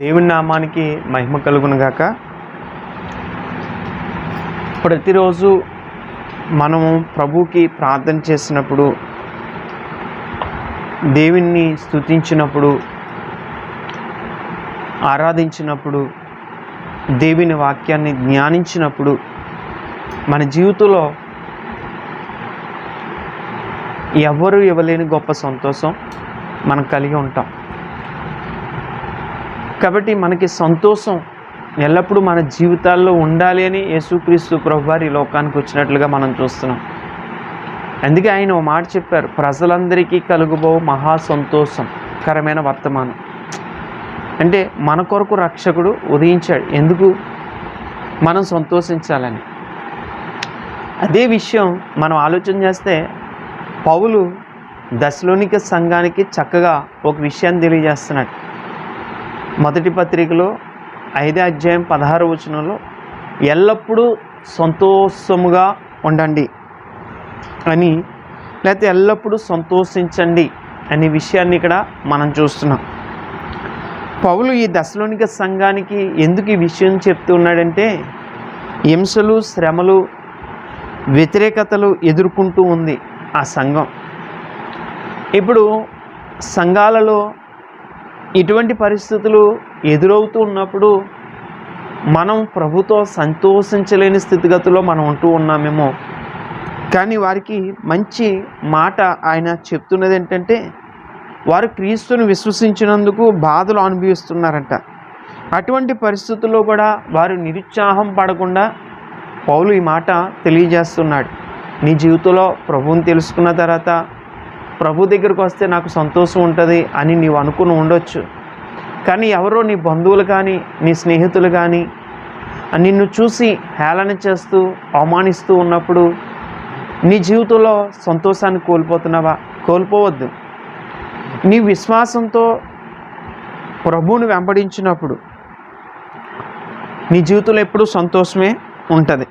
దేవుని నామానికి మహిమ కలుగును గాక. ప్రతిరోజు మనము ప్రభువుకి ప్రార్థన చేసినప్పుడు, దేవుణ్ణి స్తుతించినప్పుడు, ఆరాధించినప్పుడు, దేవుని వాక్యాన్ని ధ్యానించినప్పుడు మన జీవితంలో ఎవరు ఇవ్వలేని గొప్ప సంతోషం మనం కలిగి ఉంటాం. కాబట్టి మనకి సంతోషం ఎల్లప్పుడూ మన జీవితాల్లో ఉండాలి అని యేసుక్రీస్తు ప్రభువారు ఈ లోకానికి వచ్చినట్లుగా మనం చూస్తున్నాం. అందుకే ఆయన ఓ మాట చెప్పారు, ప్రజలందరికీ కలుగుబో మహా సంతోషకరమైన వర్తమానం. అంటే మన కొరకు రక్షకుడు ఉదయించాడు, ఎందుకు? మనం సంతోషించాలని. అదే విషయం మనం ఆలోచన చేస్తే పౌలు దశలోనిక సంఘానికి చక్కగా ఒక విషయాన్ని తెలియజేస్తున్నాడు. మొదటి పత్రికలో 5వ అధ్యాయం 16వ వచనంలో ఎల్లప్పుడూ సంతోషముగా ఉండండి అని, లేకపోతే ఎల్లప్పుడూ సంతోషించండి అనే విషయాన్ని ఇక్కడ మనం చూస్తున్నాం. పౌలు ఈ దశలోనిక సంఘానికి ఎందుకు ఈ విషయం చెప్తూ ఉన్నాడంటే, హింసలు, శ్రమలు, వ్యతిరేకతలు ఎదుర్కొంటూ ఉంది ఆ సంఘం. ఇప్పుడు సంఘాలలో ఇటువంటి పరిస్థితులు ఎదురవుతూ ఉన్నప్పుడు మనం ప్రభుతో సంతోషించలేని స్థితిగతిలో మనం ఉంటూ ఉన్నామేమో. కానీ వారికి మంచి మాట ఆయన చెప్తున్నది ఏంటంటే, వారు క్రీస్తుని విశ్వసించినందుకు బాధలు అనుభవిస్తున్నారంట. అటువంటి పరిస్థితుల్లో కూడా వారు నిరుత్సాహం పడకుండా పౌలు ఈ మాట తెలియజేస్తున్నాడు. నీ జీవితంలో ప్రభువుని తెలుసుకున్న తర్వాత ప్రభు దగ్గరికి వస్తే నాకు సంతోషం ఉంటుంది అని నీవు అనుకుని ఉండొచ్చు. కానీ ఎవరో నీ బంధువులు కానీ నీ స్నేహితులు కానీ నిన్ను చూసి హేళన చేస్తూ అవమానిస్తూ ఉన్నప్పుడు నీ జీవితంలో సంతోషాన్ని కోల్పోతున్నావా? కోల్పోవద్దు. నీ విశ్వాసంతో ప్రభువుని వెంబడించినప్పుడు నీ జీవితంలో ఎప్పుడూ సంతోషమే ఉంటుంది.